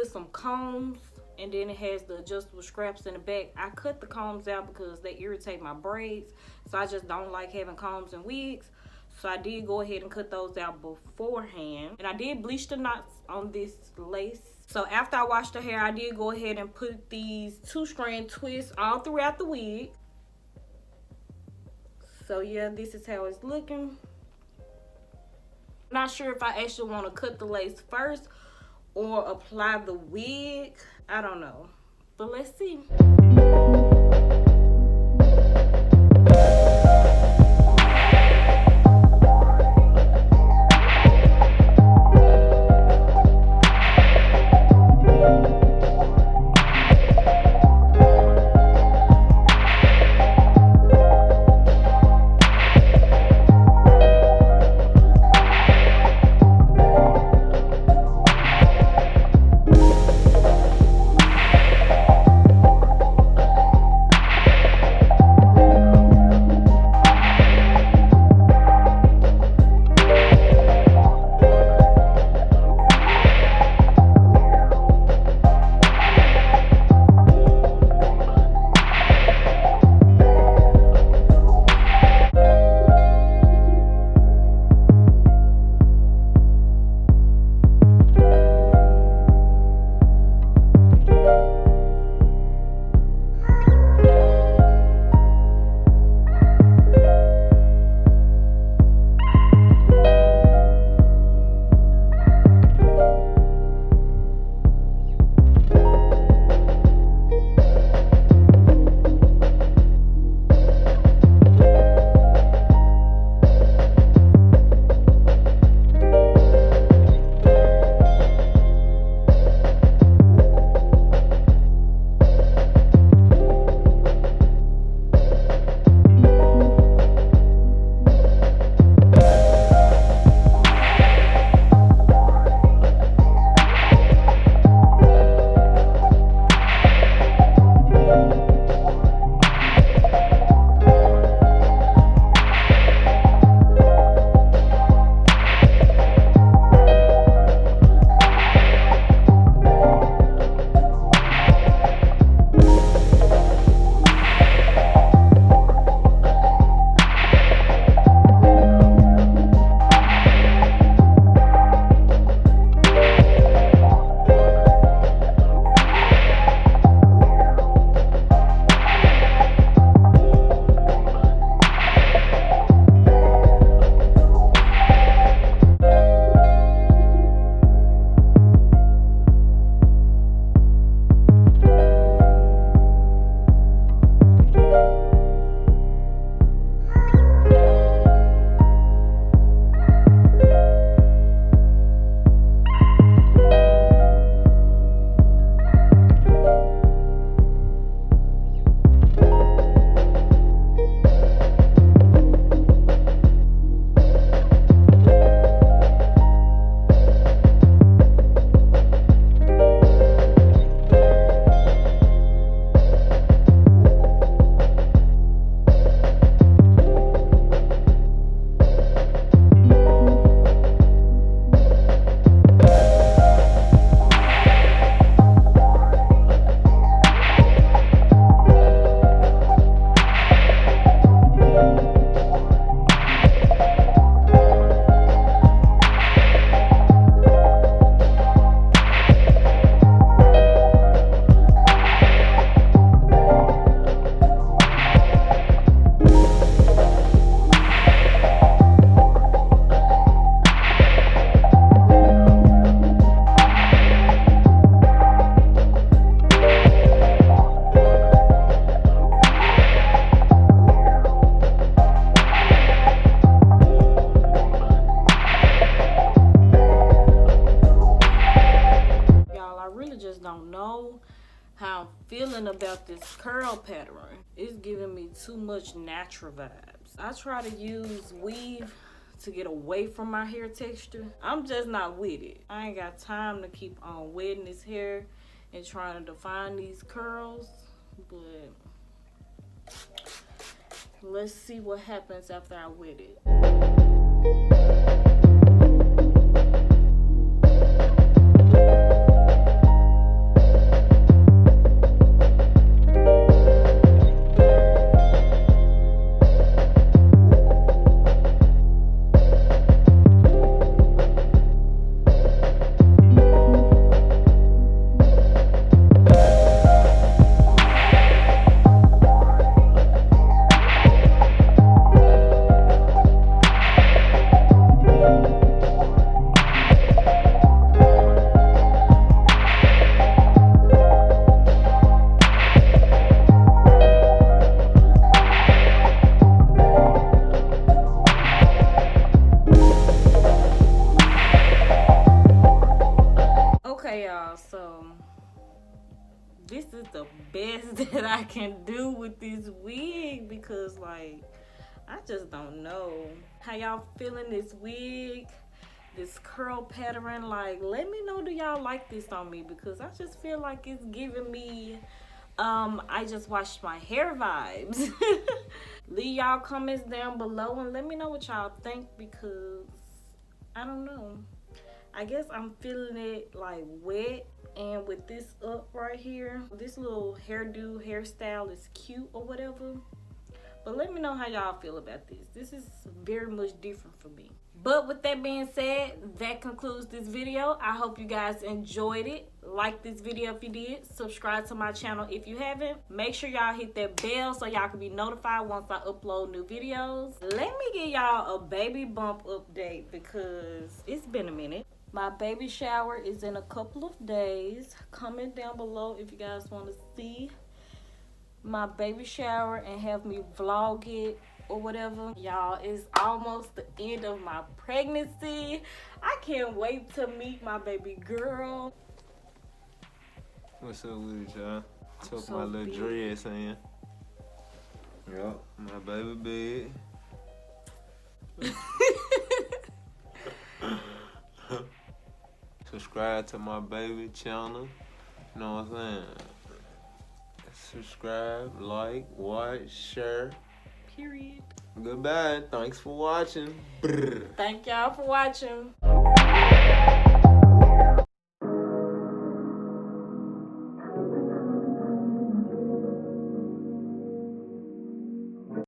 with some combs, and then it has the adjustable straps in the back. I cut the combs out because they irritate my braids, so I just don't like having combs and wigs. So I did go ahead and cut those out beforehand. And I did bleach the knots on this lace. So after I washed the hair, I did go ahead and put these 2-strand twists all throughout the wig. So yeah, this is how it's looking. Not sure if I actually want to cut the lace first or apply the wig. I don't know, but let's see. how I'm feeling about this curl pattern. It's giving me too much natural vibes. I try to use weave to get away from my hair texture. I'm just not with it. I ain't got time to keep on wetting this hair and trying to define these curls, but let's see what happens after I wet it. this is the best that I can do with this wig because, like, I just don't know. How y'all feeling this wig? This curl pattern? Like, let me know, do y'all like this on me? Because I just feel like it's giving me I just washed my hair vibes. Leave y'all comments down below and let me know what y'all think because I don't know. I guess I'm feeling it like wet, and with this up right here, this little hairstyle is cute or whatever. But let me know how y'all feel about this. This is very much different for me. But with that being said, that concludes this video. I hope you guys enjoyed it. Like this video if you did. Subscribe to my channel if you haven't. Make sure y'all hit that bell so y'all can be notified once I upload new videos. Let me give y'all a baby bump update because it's been a minute. My baby shower is in a couple of days. Comment down below if you guys want to see my baby shower and have me vlog it or whatever. Y'all, it's almost the end of my pregnancy. I can't wait to meet my baby girl. What's up with it, y'all? Took so my little big. dress in. Yup, my baby bed. Subscribe to my baby channel. You know what I'm saying? Subscribe, like, watch, share. Period. Goodbye. Thanks for watching. Thank y'all for watching.